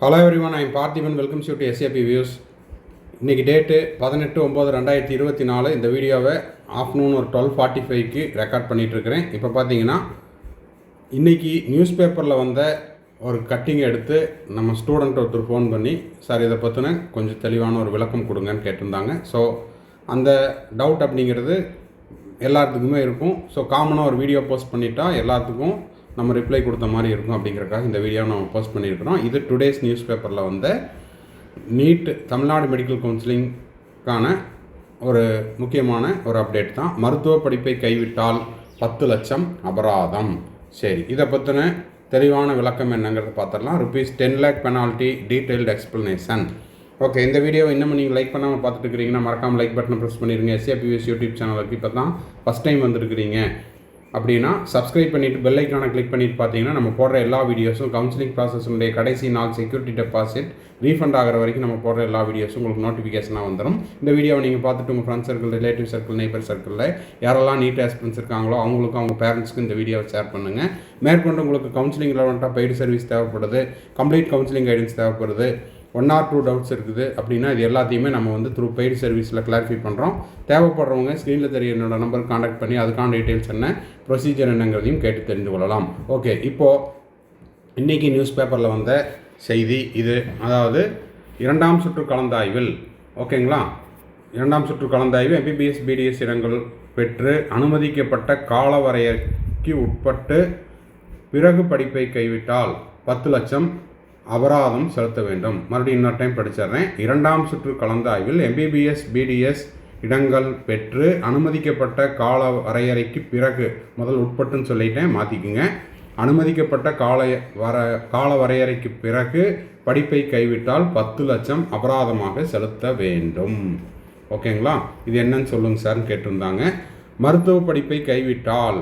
Hello everyone, I'm Parthiban. Welcomes you to SAP views. இன்றைக்கி date 18/9/2024. இந்த வீடியோவை ஆஃப்டர்நூன் ஒரு 12:45க்கு ரெக்கார்ட் பண்ணிகிட்ருக்கிறேன். இப்போ பார்த்தீங்கன்னா இன்றைக்கி நியூஸ் பேப்பரில் வந்த ஒரு கட்டிங் எடுத்து நம்ம ஸ்டூடெண்ட் ஒருத்தர் ஃபோன் பண்ணி, சார் இதை பற்றின கொஞ்சம் தெளிவான ஒரு விளக்கம் கொடுங்கன்னு கேட்டிருந்தாங்க. ஸோ அந்த டவுட் அப்படிங்கிறது எல்லாத்துக்குமே இருக்கும். ஸோ காமனாக ஒரு வீடியோ போஸ்ட் பண்ணிட்டா எல்லாத்துக்கும் நம்ம ரிப்ளை கொடுத்த மாதிரி இருக்கும். அப்படிங்கிறக்காக இந்த வீடியோவை நம்ம போஸ்ட் பண்ணியிருக்கிறோம். இது டுடேஸ் நியூஸ் பேப்பரில் வந்த நீட் தமிழ்நாடு மெடிக்கல் கவுன்சிலிங்கான ஒரு முக்கியமான ஒரு அப்டேட் தான். மருத்துவ படிப்பை கைவிட்டால் 10 லட்சம் அபராதம். சரி, இதை பற்றின தெளிவான விளக்கம் என்னங்கிறத பார்த்துடலாம். ₹10 lakh penalty, detailed explanation. Okay, இந்த வீடியோவை இன்னமும் நீங்கள் லைக் பண்ணாமல் பார்த்துட்டு இருக்கிறீங்கன்னா மறக்காமல் லைக் பட்டனை ப்ரெஸ் பண்ணிடுங்க. எஸ்ஏபிஎஸ் யூடியூப் சேனலுக்கு இப்போ தான் ஃபஸ்ட் டைம் வந்துருக்கிறீங்க அப்படின்னா சப்ஸ்கிரைப் பண்ணிவிட்டு பெல் ஐக்கானை கிளிக் பண்ணிட்டு பார்த்தீங்கன்னா நம்ம போடுற எல்லா வீடியோஸும் கவுன்சிலிங் ப்ராசஸுடைய கடைசி நாள் செக்யூரிட்டி டெபாசிட் ரீஃபண்ட் ஆகிற வரைக்கும் நம்ம போடுற எல்லா வீடியோஸும் உங்களுக்கு நோட்டிஃபிகேஷனாக வந்துடும். இந்த வீடியோவை நீங்கள் பார்த்துட்டு உங்கள் friends circle, relative circle, neighbour சர்க்கிளில் யாரெல்லாம் நீட் ஆஸ்பிரன்ஸ் இருக்காங்களோ அவங்களுக்கும் அவங்க பேரண்ட்ஸ்க்கு இந்த வீடியோவை ஷேர் பண்ணுங்கள். மேற்கொண்டு உங்களுக்கு கவுன்சிலிங் ரெலவெண்ட்டாக பெய்டு சர்வீஸ் தேவைப்படுது, கம்ப்ளீட் கவுன்சிலிங் கைடன்ஸ் தேவைப்படுது, 1 or 2 டவுட்ஸ் இருக்குது அப்படின்னா இது எல்லாத்தையுமே நம்ம வந்து த்ரூ பெய்டு சர்வீஸில் கிளாரிஃபை பண்ணுறோம். தேவைப்படுறவங்க ஸ்க்ரீனில் தெரிய என்னோட நம்பருக்கு காண்டாக்ட் பண்ணி அதுக்கான டீட்டெயில்ஸ் என்ன, ப்ரொசீஜர் என்னங்கிறதையும் கேட்டு தெரிந்து கொள்ளலாம். ஓகே, இப்போது இன்றைக்கி நியூஸ் பேப்பரில் வந்த செய்தி இது. அதாவது 2ஆம் சுற்று கலந்தாய்வில், ஓகேங்களா, 2ஆம் சுற்று கலந்தாய்வு எம்பிபிஎஸ் பிடிஎஸ் இடங்கள் பெற்று அனுமதிக்கப்பட்ட காலவரையறைக்கு உட்பட்டு பிறகு படிப்பை கைவிட்டால் 10 லட்சம் அபராதம் செலுத்த வேண்டும். மறுபடியும் இன்னொரு டைம் படிச்சிடுறேன். 2ஆம் சுற்று கலந்தாய்வில் எம்பிபிஎஸ் பிடிஎஸ் இடங்கள் பெற்று அனுமதிக்கப்பட்ட கால வரையறைக்கு பிறகு, முதல் உட்பட்டுன்னு சொல்லிட்டேன், மாற்றிக்குங்க. அனுமதிக்கப்பட்ட கால வரையறைக்கு பிறகு படிப்பை கைவிட்டால் 10 லட்சம் அபராதமாக செலுத்த வேண்டும். ஓகேங்களா, இது என்னன்னு சொல்லுங்கள் சார்னு கேட்டிருந்தாங்க. மருத்துவ படிப்பை கைவிட்டால்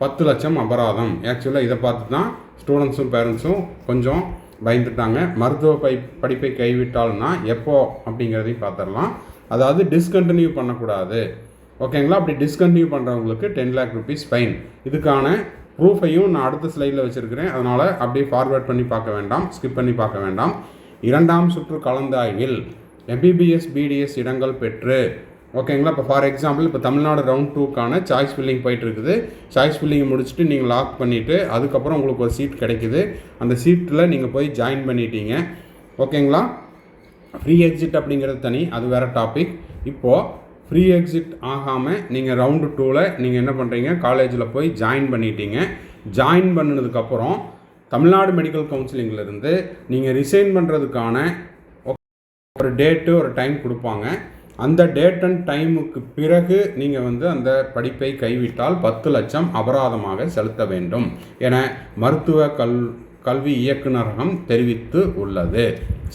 10 லட்சம் அபராதம். ஆக்சுவலாக இதை பார்த்து தான் ஸ்டூடெண்ட்ஸும் பேரண்ட்ஸும் கொஞ்சம் பயந்துட்டாங்க. மருத்துவ படிப்பை கைவிட்டால்னா எப்போ அப்படிங்கிறதையும் பார்த்துடலாம். அதாவது டிஸ்கண்டினியூ பண்ணக்கூடாது. ஓகேங்களா, அப்படி டிஸ்கண்டினியூ பண்ணுறவங்களுக்கு 10 lakh rupees ஃபைன். இதுக்கான ப்ரூஃபையும் நான் அடுத்த ஸ்லைடில் வச்சுருக்கிறேன். அதனால் அப்படியே ஃபார்வேர்ட் பண்ணி பார்க்க வேண்டாம், ஸ்கிப் பண்ணி பார்க்க வேண்டாம். 2ஆம் சுற்று கலந்தாய்வில் எம்பிபிஎஸ் பிடிஎஸ் இடங்கள் பெற்று, ஓகேங்களா, இப்போ ஃபார் எக்ஸாம்பிள் இப்போ தமிழ்நாடு ரவுண்ட் 2க்கான சாய்ஸ் ஃபில்லிங் போயிட்டுருக்குது. சாய்ஸ் ஃபில்லிங்கை முடிச்சுட்டு நீங்கள் லாக் பண்ணிவிட்டு அதுக்கப்புறம் உங்களுக்கு ஒரு சீட் கிடைக்குது. அந்த சீட்டில் நீங்கள் போய் ஜாயின் பண்ணிட்டீங்க. ஓகேங்களா, ஃப்ரீ எக்ஸிட் அப்படிங்கிறது தனி, அது வேறு டாபிக். இப்போது ஃப்ரீ எக்ஸிட் ஆகாமல் நீங்கள் ரவுண்டு 2ல் நீங்கள் என்ன பண்ணுறீங்க, காலேஜில் போய் ஜாயின் பண்ணிட்டீங்க. ஜாயின் பண்ணினதுக்கப்புறம் தமிழ்நாடு மெடிக்கல் கவுன்சிலிங்கிலேருந்து நீங்கள் ரிசைன் பண்ணுறதுக்கான ஒரு டேட்டு, ஒரு டைம் கொடுப்பாங்க. அந்த டேட் அண்ட் டைமுக்கு பிறகு நீங்கள் வந்து அந்த படிப்பை கைவிட்டால் 10 லட்சம் அபராதமாக செலுத்த வேண்டும் என மருத்துவ கல்வி இயக்குநரகம் தெரிவித்து உள்ளது.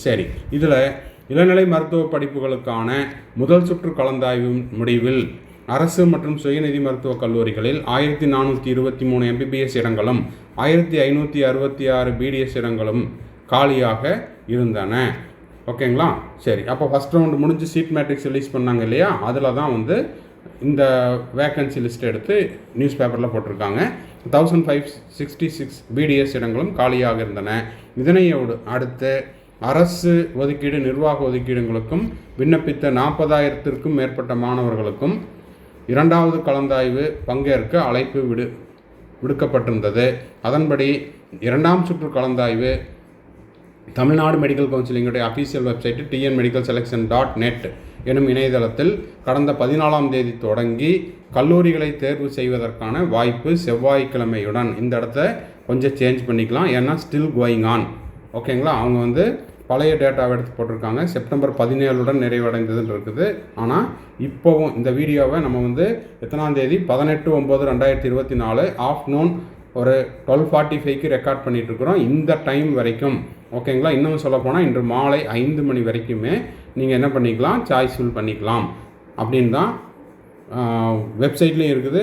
சரி, இதில் இளநிலை மருத்துவ படிப்புகளுக்கான முதல் சுற்று கலந்தாய்வு முடிவில் அரசு மற்றும் சுயநிதி மருத்துவக் கல்லூரிகளில் 1423 எம்பிபிஎஸ் இடங்களும் 1566 பிடிஎஸ் இடங்களும் காலியாக இருந்தன. ஓகேங்களா, சரி, அப்போ ஃபஸ்ட் ரவுண்டு முடிஞ்சு சீட் மேட்ரிக்ஸ் ரிலீஸ் பண்ணாங்க இல்லையா, அதில் தான் வந்து இந்த வேக்கன்சி லிஸ்ட் எடுத்து நியூஸ் பேப்பரில் போட்டிருக்காங்க. 1566 பிடிஎஸ் இடங்களும் காலியாக இருந்தன. இதனையோடு அடுத்து அரசு ஒதுக்கீடு, நிர்வாக ஒதுக்கீடுகளுக்கும் விண்ணப்பித்த 40,000த்திற்கும் மேற்பட்ட மாணவர்களுக்கும் 2வது கலந்தாய்வு பங்கேற்க அழைப்பு விடுக்கப்பட்டிருந்தது. அதன்படி 2ஆம் சுற்று கலந்தாய்வு தமிழ்நாடு மெடிக்கல் கவுன்சிலிங்குடைய அஃபீஷியல் வெப்சைட்டு tnmedicalselection.net எனும் இணையதளத்தில் கடந்த 14ஆம் தேதி தொடங்கி கல்லூரிகளை தேர்வு செய்வதற்கான வாய்ப்பு செவ்வாய்க்கிழமையுடன், இந்த இடத்த கொஞ்சம் சேஞ்ச் பண்ணிக்கலாம், ஏன்னா ஸ்டில் கோயிங் ஆன். ஓகேங்களா, அவங்க வந்து பழைய டேட்டாவை எடுத்து போட்டிருக்காங்க. செப்டம்பர் 17 நிறைவடைந்ததுன்னு இருக்குது. ஆனால் இப்போவும் இந்த வீடியோவை நம்ம வந்து எத்தனாம் தேதி, 18/9/2024 ஆஃப்டர்நூன் ஒரு 12:45க்கு ரெக்கார்ட் பண்ணிகிட்ருக்குறோம். இந்த டைம் வரைக்கும், ஓகேங்களா, இன்னும் சொல்லப்போனால் இன்று மாலை 5 மணி வரைக்குமே நீங்கள் என்ன பண்ணிக்கலாம், சாய்ஸ் ஃபில் பண்ணிக்கலாம் அப்படின்னு தான் வெப்சைட்லேயும் இருக்குது.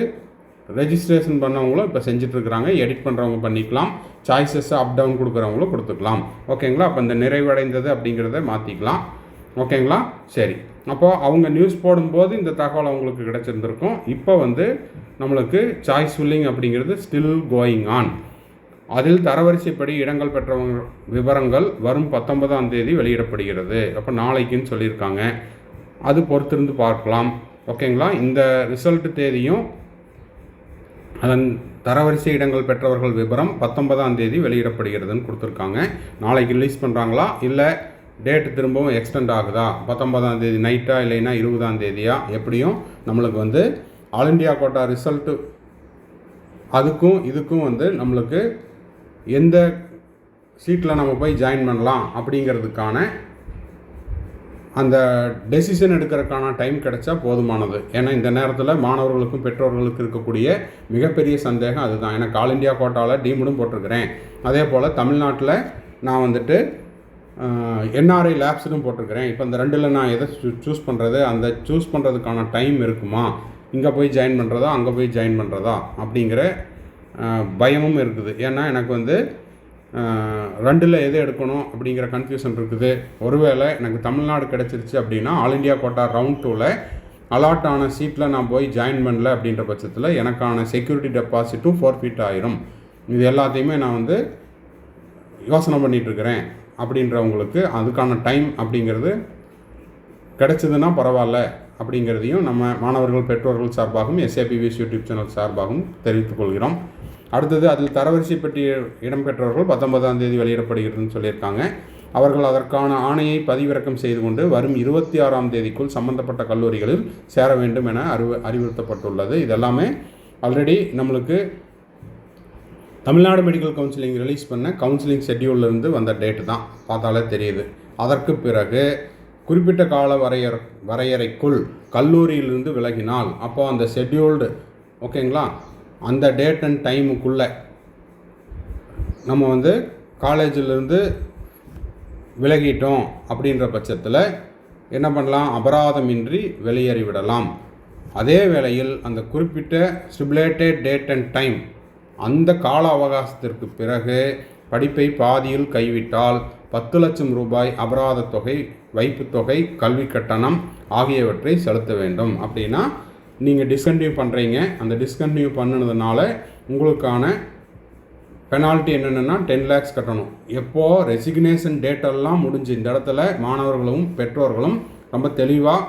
ரெஜிஸ்ட்ரேஷன் பண்ணவங்களும் இப்போ செஞ்சிட்ருக்குறாங்க. எடிட் பண்ணுறவங்க பண்ணிக்கலாம், சாய்ஸஸ் அப் டவுன் கொடுக்குறவங்களும் கொடுத்துக்கலாம். ஓகேங்களா, அப்போ இந்த நிறைவடைந்தது அப்படிங்கிறத மாற்றிக்கலாம். ஓகேங்களா, சரி, அப்போது அவங்க நியூஸ் போடும்போது இந்த தகவல் அவங்களுக்கு கிடச்சிருந்துருக்கும். இப்போ வந்து நம்மளுக்கு சாய்ஸ் ஃபில்லிங் அப்படிங்கிறது ஸ்டில் கோயிங் ஆன். அதில் தரவரிசைப்படி இடங்கள் பெற்றவங்க விவரங்கள் வரும் 19ஆம் தேதி வெளியிடப்படுகிறது. அப்போ நாளைக்குன்னு சொல்லியிருக்காங்க. அது பொறுத்திருந்து பார்க்கலாம். ஓகேங்களா? இந்த ரிசல்ட் தேதியும் அதன் தரவரிசை இடங்கள் பெற்றவர்கள் விவரம் 19ஆம் தேதி வெளியிடப்படுகிறதுன்னு கொடுத்துருக்காங்க. நாளைக்கு ரிலீஸ் பண்ணுறாங்களா, இல்லை டேட்டு திரும்பவும் எக்ஸ்டெண்ட் ஆகுதா, 19ஆம் தேதி நைட்டா இல்லைன்னா 20ஆம் தேதியா, எப்படியும் நம்மளுக்கு வந்து ஆல் இண்டியா கோட்டா ரிசல்ட்டு அதுக்கும் இதுக்கும் வந்து நம்மளுக்கு எந்த சீட்டில் நம்ம போய் ஜாயின் பண்ணலாம் அப்படிங்கிறதுக்கான அந்த டெசிஷன் எடுக்கிறதுக்கான டைம் கிடைச்சா போதுமானது. ஏன்னா இந்த நேரத்தில் மாணவர்களுக்கும் பெற்றோர்களுக்கும் இருக்கக்கூடிய மிகப்பெரிய சந்தேகம் அதுதான். எனக்கு ஆல் இண்டியா கோட்டாவில் டீம்டும் போட்டிருக்கிறேன், அதே போல் தமிழ்நாட்டில் நான் வந்துட்டு என்ஆர்ஐ லேப்ஸ்னும் போட்டிருக்கிறேன். இப்போ இந்த ரெண்டில் நான் எதை சூஸ் பண்ணுறது, அந்த சூஸ் பண்ணுறதுக்கான டைம் இருக்குமா, இங்கே போய் ஜாயின் பண்ணுறதா அங்கே போய் ஜாயின் பண்ணுறதா அப்படிங்கிற பயமும் இருக்குது. ஏன்னா எனக்கு வந்து ரெண்டில் எது எடுக்கணும் அப்படிங்கிற கன்ஃபியூஷன் இருக்குது. ஒருவேளை எனக்கு தமிழ்நாடு கிடச்சிருச்சு அப்படின்னா ஆல் இண்டியா கோட்டா ரவுண்ட் 2ல் அலாட் ஆன சீட்டில் நான் போய் ஜாயின் பண்ணல அப்படின்ற பட்சத்தில் எனக்கான செக்யூரிட்டி டெபாசிட்டும் ஃபோர்ஃபிட் ஆயிரும். இது எல்லாத்தையுமே நான் வந்து யோசனை பண்ணிகிட்ருக்கிறேன். அப்படின்றவங்களுக்கு அதுக்கான டைம் அப்படிங்கிறது கிடச்சிதுன்னா பரவாயில்ல அப்படிங்கிறதையும் நம்ம மாணவர்கள் பெற்றோர்கள் சார்பாகவும் SAPVS யூடியூப் சேனல் சார்பாகவும் தெரிவித்துக் கொள்கிறோம். அடுத்தது அதில் தரவரிசை பற்றி இடம்பெற்றவர்கள் 19ஆம் தேதி வெளியிடப்படுகிறதுன்னு சொல்லியிருக்காங்க. அவர்கள் அதற்கான ஆணையை பதிவிறக்கம் செய்து கொண்டு வரும் 26ஆம் தேதிக்குள் சம்பந்தப்பட்ட கல்லூரிகளில் சேர வேண்டும் என அறிவுறுத்தப்பட்டுள்ளது. இதெல்லாமே ஆல்ரெடி நம்மளுக்கு தமிழ்நாடு மெடிக்கல் கவுன்சிலிங் ரிலீஸ் பண்ண கவுன்சிலிங் ஷெட்யூல்லேருந்து வந்த டேட்டு தான், பார்த்தாலே தெரியுது. அதற்கு பிறகு குறிப்பிட்ட கால வரையறைக்குள் கல்லூரியிலிருந்து விலகினால் அப்போ அந்த ஷெட்யூல்டு ஓகேங்களா, அந்த டேட் அண்ட் டைமுக்குள்ளே நம்ம வந்து காலேஜிலிருந்து விலகிட்டோம் அப்படின்ற பட்சத்தில் என்ன பண்ணலாம், அபராதமின்றி வெளியேறிவிடலாம். அதே வேளையில் அந்த குறிப்பிட்ட ஸ்டிபுலேட்டட் டேட் அண்ட் டைம் அந்த கால அவகாசத்திற்கு பிறகு படிப்பை பாதியில் கைவிட்டால் 10 லட்சம் ரூபாய் அபராத தொகை, வைப்புத் தொகை, கல்வி கட்டணம் ஆகியவற்றை செலுத்த வேண்டும். அப்படின்னா நீங்கள் டிஸ்கண்டினியூ பண்ணுறீங்க, அந்த டிஸ்கண்டினியூ பண்ணினதுனால உங்களுக்கான பெனால்ட்டி என்னென்னா 10 lakhs கட்டணும். எப்போது ரெசிக்னேஷன் டேட்டெல்லாம் முடிஞ்சு இந்த இடத்துல மாணவர்களும் பெற்றோர்களும் ரொம்ப தெளிவாக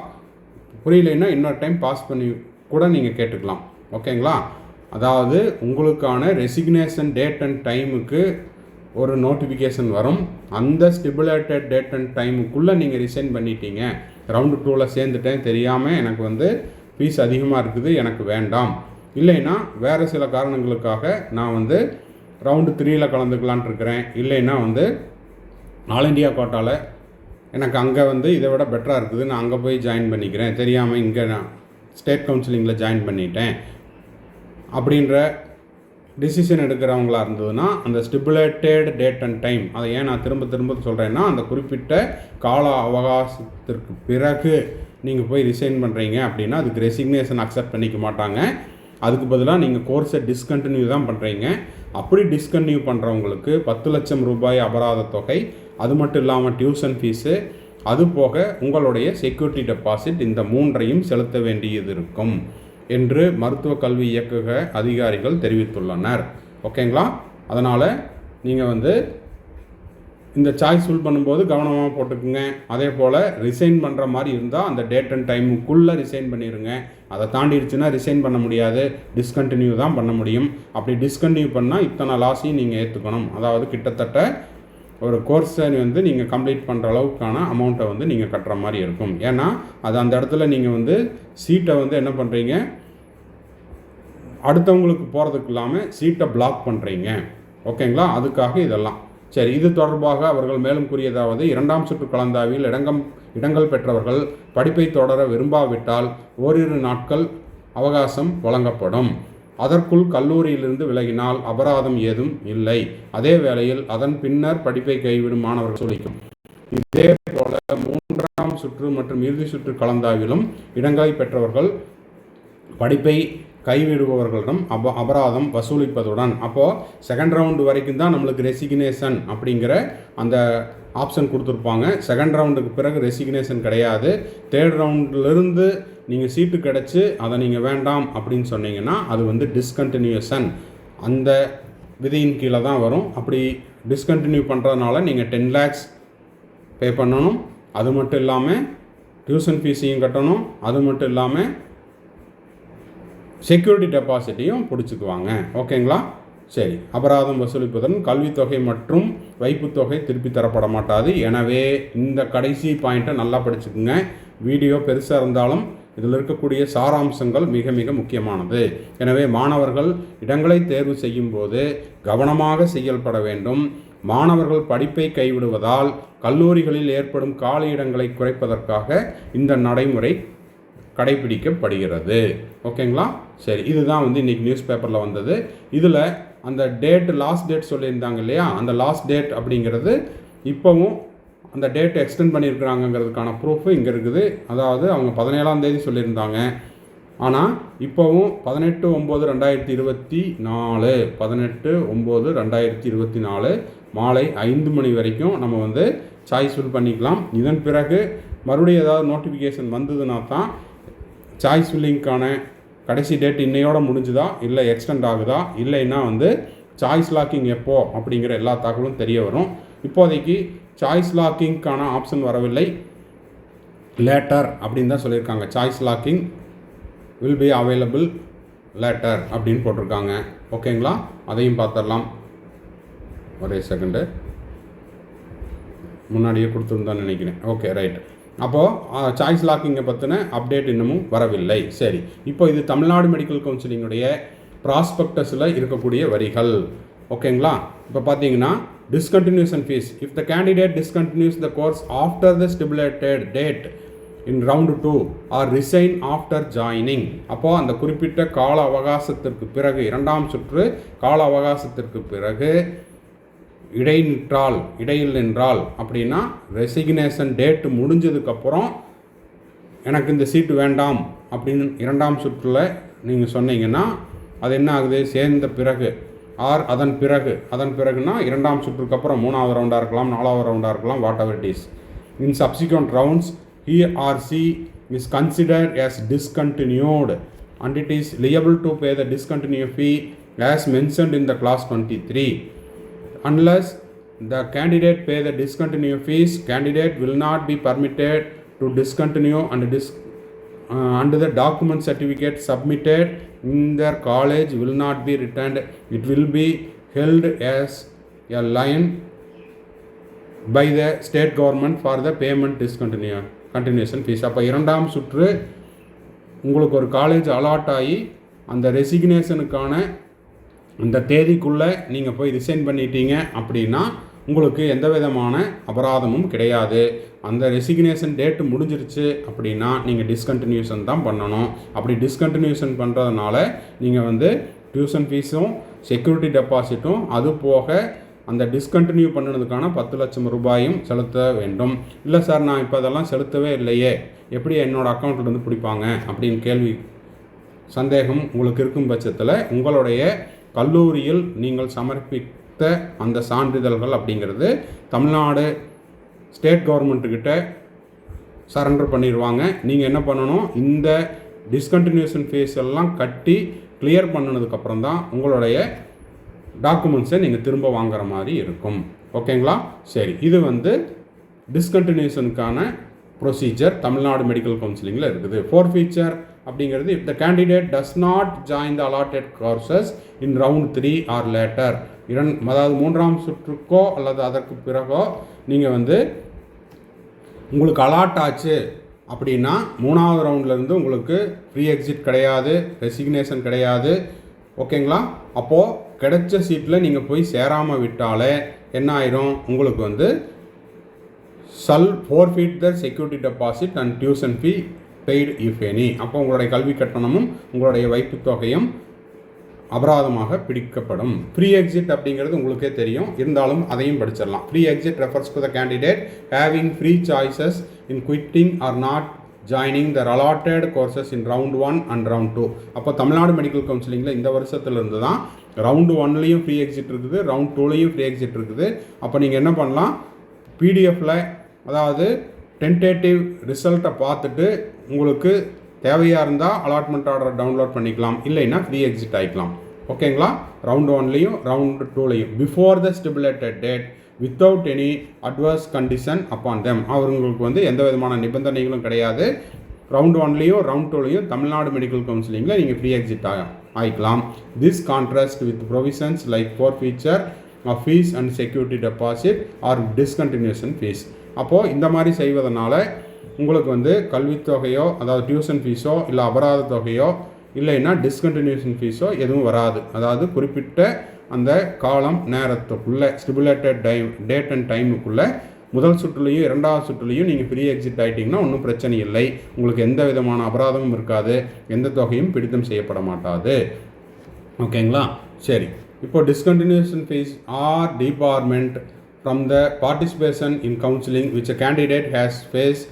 புரியலைன்னா இன்னொரு டைம் பாஸ் பண்ணி கூட நீங்கள் கேட்டுக்கலாம். ஓகேங்களா? அதாவது உங்களுக்கான ரெசிக்னேஷன் டேட் அண்ட் டைமுக்கு ஒரு நோட்டிஃபிகேஷன் வரும். அந்த ஸ்டிபுலேட்டட் டேட் அண்ட் டைமுக்குள்ளே நீங்கள் ரிசைன் பண்ணிட்டீங்க, ரவுண்டு 2ல் சேர்ந்துட்டேன், தெரியாமல் எனக்கு வந்து ஃபீஸ் அதிகமாக இருக்குது, எனக்கு வேண்டாம், இல்லைன்னா வேறு சில காரணங்களுக்காக நான் வந்து ரவுண்டு 3ல் கலந்துக்கலான் இருக்கிறேன், இல்லைன்னா வந்து ஆல் இண்டியா கோட்டாவில் எனக்கு அங்கே வந்து இதை விட பெட்டராக இருக்குது, நான் அங்கே போய் ஜாயின் பண்ணிக்கிறேன், தெரியாமல் இங்கே நான் ஸ்டேட் கவுன்சிலிங்கில் ஜாயின் பண்ணிட்டேன் அப்படின்ற டிசிஷன் எடுக்கிறவங்களா இருந்ததுன்னா அந்த ஸ்டிபுலேட்டட் டேட் அண்ட் டைம், அதை ஏன் நான் திரும்ப சொல்கிறேன்னா அந்த குறிப்பிட்ட கால அவகாசத்திற்கு பிறகு நீங்கள் போய் ரிசைன் பண்ணுறீங்க அப்படின்னா அதுக்கு ரெசிக்னேஷன் அக்செப்ட் பண்ணிக்க மாட்டாங்க. அதுக்கு பதிலாக நீங்கள் கோர்ஸை டிஸ்கண்டினியூ தான் பண்ணுறீங்க. அப்படி டிஸ்கண்டினியூ பண்ணுறவங்களுக்கு 10 லட்சம் ரூபாய் அபராத தொகை, அது மட்டும் இல்லாமல் டியூஷன் ஃபீஸு, அது போக உங்களுடைய செக்யூரிட்டி டெபாசிட், இந்த 3ஐயும் செலுத்த வேண்டியது இருக்கும் என்று மருத்துவ கல்வி இயக்கக அதிகாரிகள் தெரிவித்துள்ளனர். ஓகேங்களா? அதனால் நீங்கள் வந்து இந்த சாய்ஸ் ஃபில் பண்ணும்போது கவனமாக போட்டுக்குங்க. அதே போல் ரிசைன் பண்ணுற மாதிரி இருந்தால் அந்த டேட் அண்ட் டைமுக்குள்ளே ரிசைன் பண்ணிடுங்க. அதை தாண்டிடுச்சுன்னா ரிசைன் பண்ண முடியாது, டிஸ்கண்டினியூ தான் பண்ண முடியும். அப்படி டிஸ்கண்டினியூ பண்ணால் இத்தனை லாஸையும் நீங்கள் ஏற்றுக்கணும். அதாவது கிட்டத்தட்ட ஒரு கோர்ஸை வந்து நீங்கள் கம்ப்ளீட் பண்ணுற அளவுக்கான அமௌண்ட்டை வந்து நீங்கள் கட்டுற மாதிரி இருக்கும். ஏன்னா அது அந்த இடத்துல நீங்கள் வந்து சீட்டை வந்து என்ன பண்ணுறீங்க, அடுத்தவங்களுக்கு போகிறதுக்கு இல்லாமல் சீட்டை பிளாக் பண்ணுறீங்க. ஓகேங்களா? அதுக்காக இதெல்லாம். சரி, இது தொடர்பாக அவர்கள் மேலும் கூறியதாவது, 2ஆம் சுற்று கலந்தாய்வில் இடங்கள் பெற்றவர்கள் படிப்பை தொடர விரும்பாவிட்டால் ஓரிரு நாட்கள் அவகாசம் வழங்கப்படும். அதற்குள் கல்லூரியிலிருந்து விலகினால் அபராதம் ஏதும் இல்லை. அதே வேளையில் அதன் பின்னர் படிப்பை கைவிடும் மாணவர்கள் சொல்லிக்கும். இதே போல 3ஆம் சுற்று மற்றும் இறுதி சுற்று கலந்தாய்விலும் இடங்களை பெற்றவர்கள் படிப்பை கைவிடுபவர்களிடம் அபராதம் வசூலிப்பதுடன், அப்போது செகண்ட் ரவுண்டு வரைக்கும் தான் நம்மளுக்கு ரெசிக்னேஷன் அப்படிங்கிற அந்த ஆப்ஷன் கொடுத்துருப்பாங்க. செகண்ட் ரவுண்டுக்கு பிறகு ரெசிக்னேஷன் கிடையாது. தேர்ட் ரவுண்டிலிருந்து நீங்கள் சீட்டு கிடச்சி அதை நீங்கள் வேண்டாம் அப்படின்னு சொன்னீங்கன்னா அது வந்து டிஸ்கண்டினியூஷன். அந்த விதியின் கீழே தான் வரும். அப்படி டிஸ்கண்டினியூ பண்ணுறதுனால நீங்கள் 10 lakhs பே பண்ணணும். அது மட்டும் இல்லாமல் டியூஷன் ஃபீஸையும் கட்டணும். அது மட்டும் இல்லாமல் செக்யூரிட்டி டெபாசிட்டையும் பிடிச்சிக்குவாங்க. ஓகேங்களா? சரி. அபராதம் வசூலிப்பதுடன் கல்வித்தொகை மற்றும் வைப்புத்தொகை திருப்பி தரப்பட மாட்டாது. எனவே இந்த கடைசி பாயிண்ட்டை நல்லா படிச்சுக்குங்க. வீடியோ பெருசாக இருந்தாலும் இதில் இருக்கக்கூடிய சாராம்சங்கள் மிக மிக முக்கியமானது. எனவே மாணவர்கள் இடங்களை தேர்வு செய்யும் போது கவனமாக செயல்பட வேண்டும். மாணவர்கள் படிப்பை கைவிடுவதால் கல்லூரிகளில் ஏற்படும் காலி இடங்களை குறைப்பதற்காக இந்த நடைமுறை கடைபிடிக்கப்படுகிறது. ஓகேங்களா? சரி. இதுதான் இன்றைக்கி நியூஸ் பேப்பரில் வந்தது. இதில் அந்த லாஸ்ட் டேட் சொல்லியிருந்தாங்க இல்லையா, அந்த லாஸ்ட் டேட் அப்படிங்கிறது இப்போவும் அந்த டேட் எக்ஸ்டெண்ட் பண்ணியிருக்கிறாங்கங்கிறதுக்கான ப்ரூஃபு இங்கே இருக்குது. அதாவது அவங்க 17ஆம் தேதி சொல்லியிருந்தாங்க. ஆனால் இப்போவும் 18/9/2024 18/9/2024 மாலை 5 மணி வரைக்கும் நம்ம சாய்ஸ் ஃபில் பண்ணிக்கலாம். இதன் பிறகு மறுபடியும் ஏதாவது நோட்டிஃபிகேஷன் வந்ததுன்னா தான் சாய்ஸ் ஃபில்லிங்க்கான கடைசி டேட் இன்னையோட முடிஞ்சுதா, இல்லை எக்ஸ்டெண்ட் ஆகுதா, இல்லைன்னா சாய்ஸ் லாக்கிங் எப்போ அப்படிங்கிற எல்லா தகவலும் தெரிய வரும். இப்போதைக்கு சாய்ஸ் லாக்கிங்க்கான ஆப்ஷன் வரவில்லை, லேட்டர் அப்படின்னு தான் சொல்லியிருக்காங்க. Choice locking will be available later அப்படின்னு போட்டிருக்காங்க. ஓகேங்களா? அதையும் பார்த்துடலாம். ஒரே செகண்டு, முன்னாடியே கொடுத்துருந்தான்னு நினைக்கிறேன். Okay, right. அப்போது சாய்ஸ் லாக்கிங்கை பற்றின அப்டேட் இன்னமும் வரவில்லை. சரி. இப்போ இது தமிழ்நாடு மெடிக்கல் கவுன்சிலிங்குடைய ப்ராஸ்பெக்டஸில் இருக்கக்கூடிய வரிகள். ஓகேங்களா? இப்போ பார்த்தீங்கன்னா discontinuation fees if the candidate discontinues the course after the stipulated date in round 2 or resign after joining. அப்போது அந்த குறிப்பிட்ட கால அவகாசத்திற்கு பிறகு, 2ஆம் சுற்று கால அவகாசத்திற்கு பிறகு இடையில் நின்றால் அப்படின்னா ரெசிக்னேஷன் டேட்டு முடிஞ்சதுக்கப்புறம் எனக்கு இந்த சீட்டு வேண்டாம் அப்படின்னு 2ஆம் சுற்றில் நீங்கள் சொன்னீங்கன்னா அது என்ன ஆகுது, சேர்ந்த பிறகு ஆர் அதன் பிறகுனா 2ஆம் சுற்றுக்கு அப்புறம் 3ஆவது ரவுண்டாக இருக்கலாம், 4ஆவது ரவுண்டாக இருக்கலாம், what ever it is. In subsequent rounds he or she is considered as discontinued and it is liable to pay the discontinue fee as mentioned in the clause 23. Unless the candidate pay the discontinue fees, candidate will not be permitted to discontinue and the document certificate submitted in their college will not be returned. It will be held as a lien by the state government for the payment continuation fees. அப்போ 2ஆம் சுற்று உங்களுக்கு ஒரு college allot ஆகி அந்த ரெசிக்னேஷனுக்கான இந்த தேதிக்குள்ளே நீங்கள் போய் ரிசைன் பண்ணிட்டீங்க அப்படின்னா உங்களுக்கு எந்த விதமான அபராதமும் கிடையாது. அந்த ரெசிக்னேஷன் டேட்டு முடிஞ்சிருச்சு அப்படின்னா நீங்கள் டிஸ்கண்டினியூஷன் தான் பண்ணணும். அப்படி டிஸ்கண்டினியூஷன் பண்ணுறதுனால நீங்கள் டியூஷன் ஃபீஸும் செக்யூரிட்டி டெபாசிட்டும் அது போக அந்த டிஸ்கண்டினியூ பண்ணினதுக்கான 10 லட்சம் ரூபாயும் செலுத்த வேண்டும். இல்லை சார், நான் இப்போ அதெல்லாம் செலுத்தவே இல்லையே, எப்படி என்னோடய அக்கௌண்ட்லேருந்து பிடிப்பாங்க அப்படின்னு கேள்வி சந்தேகம் உங்களுக்கு இருக்கும் பட்சத்தில் உங்களுடைய கல்லூரியில் நீங்கள் சமர்ப்பித்த அந்த சான்றிதழ்கள் அப்படிங்கிறது தமிழ்நாடு ஸ்டேட் கவர்மெண்ட்டுக்கிட்ட சரண்டர் பண்ணிடுவாங்க. நீங்கள் என்ன பண்ணணும், இந்த டிஸ்கண்டினியூஷன் ஃபீஸ் எல்லாம் கட்டி கிளியர் பண்ணினதுக்கப்புறம் தான் உங்களுடைய டாக்குமெண்ட்ஸை நீங்கள் திரும்ப வாங்குற மாதிரி இருக்கும். ஓகேங்களா? சரி. இது டிஸ்கண்டினியூஷனுக்கான ப்ரொசீஜர் தமிழ்நாடு மெடிக்கல் கவுன்சிலிங்கில் இருக்குது. ஃபோர்ஃபீச்சர் அப்படிங்கிறது if the candidate does not join the allotted courses in round 3 R later, அதாவது 3ஆம் சுற்றுக்கோ அல்லது அதற்கு பிறகோ நீங்கள் உங்களுக்கு அலாட் ஆச்சு அப்படின்னா 3ஆவது ரவுண்ட்லேருந்து உங்களுக்கு ஃப்ரீ எக்ஸிட் கிடையாது, ரெசிக்னேஷன் கிடையாது. ஓகேங்களா? அப்போது கிடைச்ச சீட்டில் நீங்கள் போய் சேராமல் விட்டாலே என்ன ஆயிரும், உங்களுக்கு forfeit the security deposit and tuition fee paid if any. அப்போ உங்களுடைய கல்வி கட்டணமும் உங்களுடைய வைப்புத் தொகையும் அபராதமாக பிடிக்கப்படும். ஃப்ரீ எக்ஸிட் அப்படிங்கிறது உங்களுக்கே தெரியும், இருந்தாலும் அதையும் படிச்சிடலாம். Free exit refers to the candidate having free choices in quitting or not joining the allotted courses in round 1 and round 2. அப்போ தமிழ்நாடு மெடிக்கல் கவுன்சிலிங்கில் இந்த வருஷத்துலேருந்து தான் ரவுண்டு 1லேயும் ஃப்ரீ எக்ஸிட் இருக்குது, ரவுண்ட் 2லேயும் ஃப்ரீ எக்ஸிட் இருக்குது. அப்போ நீங்கள் என்ன பண்ணலாம், பிடிஎஃப்பில் அதாவது டென்டேட்டிவ் ரிசல்ட்டை பார்த்துட்டு உங்களுக்கு தேவையாக இருந்தால் அலாட்மெண்ட் ஆர்டரை டவுன்லோட் பண்ணிக்கலாம், இல்லைன்னா ஃப்ரீ எக்ஸிட் ஆகிக்கலாம். ஓகேங்களா? ரவுண்ட் 1லையும் ரவுண்ட் 2லையும் before the stipulated date without any adverse condition upon them. அவங்களுக்கு வந்து எந்த விதமான நிபந்தனைகளும் கிடையாது. ரவுண்ட் 1லையும் ரவுண்ட் 2லையும் தமிழ்நாடு மெடிக்கல் கவுன்சிலிங்கில் நீங்கள் ஃப்ரீ எக்ஸிட் ஆகிக்கலாம். This contrast with provisions like forfeiture of fee and security deposit or discontinuation fee. அப்போது இந்த மாதிரி செய்வதனால உங்களுக்கு வந்து கல்வித்தொகையோ அதாவது டியூஷன் ஃபீஸோ இல்லை அபராத தொகையோ இல்லைன்னா டிஸ்கண்டினியூஷன் ஃபீஸோ எதுவும் வராது. அதாவது குறிப்பிட்ட அந்த காலம் நேரத்துக்குள்ளே ஸ்டிபுலேட்டட் டேட் அண்ட் டைமுக்குள்ளே முதல் சுற்றுலையும் இரண்டாவது சுற்றுலையும் நீங்கள் ஃப்ரீ எக்ஸிட் ஆகிட்டிங்கன்னா ஒன்றும் பிரச்சனை இல்லை. உங்களுக்கு எந்த விதமான அபராதமும் இருக்காது, எந்த தொகையும் பிடித்தம் செய்யப்பட மாட்டாது. ஓகேங்களா? சரி, இப்போ discontinuation fees or debarment from the participation in counselling which a candidate has face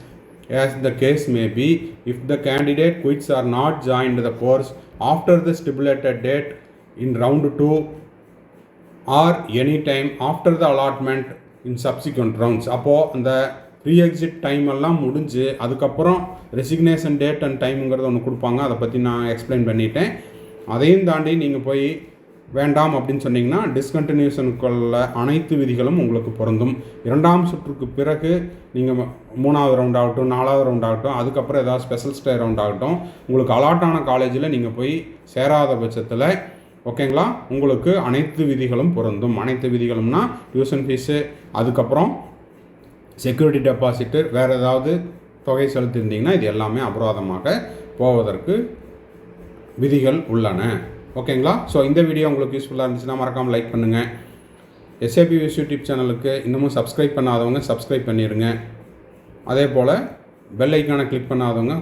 as the case may be if the candidate quits or not joined the course after the stipulated date in round 2 or any time after the allotment in subsequent rounds. அப்போது அந்த pre exit time எல்லாம் முடிஞ்சு அதுக்கப்புறம் resignation date and டைமுங்கிறத ஒன்று கொடுப்பாங்க. அதை பற்றி நான் எக்ஸ்பிளைன் பண்ணிட்டேன். அதையும் தாண்டி நீங்கள் போய் வேண்டாம் அப்படின்னு சொன்னிங்கன்னா டிஸ்கண்டினியூஷனுக்குள்ள அனைத்து விதிகளும் உங்களுக்கு பொருந்தும். இரண்டாம் சுற்றுக்கு பிறகு நீங்கள் 3வது ரவுண்ட் ஆகட்டும் 4வது ரவுண்ட் ஆகட்டும் அதுக்கப்புறம் ஏதாவது ஸ்பெஷல் ஸ்டே ரவுண்ட் ஆகட்டும் உங்களுக்கு அலாட்டான காலேஜில் நீங்கள் போய் சேராத பட்சத்தில் ஓகேங்களா உங்களுக்கு அனைத்து விதிகளும் பொருந்தும். அனைத்து விதிகளும்னா டியூஷன் ஃபீஸு அதுக்கப்புறம் செக்யூரிட்டி டெபாசிட்டு வேறு ஏதாவது தொகை செலுத்தியிருந்தீங்கன்னா இது எல்லாமே அபராதமாக போவதற்கு விதிகள் உள்ளன. ஓகேங்களா? ஸோ இந்த வீடியோ உங்களுக்கு யூஸ்ஃபுல்லாக இருந்துச்சுன்னா மறக்காமல் லைக் பண்ணுங்கள். எஸ்ஏபி வியூஸ் யூடியூப் சேனலுக்கு இன்னமும் சப்ஸ்கிரைப் பண்ணாதவங்க சப்ஸ்கிரைப் பண்ணிடுங்க. அதே போல் பெல் ஐக்கானை கிளிக் பண்ணாதவங்க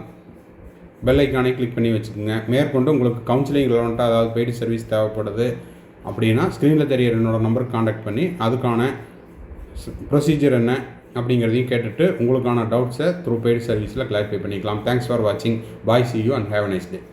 பெல் ஐக்கானை கிளிக் பண்ணி வச்சுக்கோங்க. மேற்கொண்டு உங்களுக்கு கவுன்சிலிங் ரிலவெண்ட்டாக அதாவது பெய்டு சர்வீஸ் தேவைப்படுது அப்படின்னா ஸ்க்ரீனில் தெரியிற என்னோடய நம்பருக்கு காண்டாக்ட் பண்ணி அதுக்கான ப்ரொசீஜர் என்ன அப்படிங்கிறதையும் கேட்டுட்டு உங்களுக்கான டவுட்ஸை த்ரூ பெய்டு சர்வீஸில் கிளாரிஃபை பண்ணிக்கலாம். தேங்க்ஸ் ஃபார் வாட்சிங். பாய், see you and have a nice day.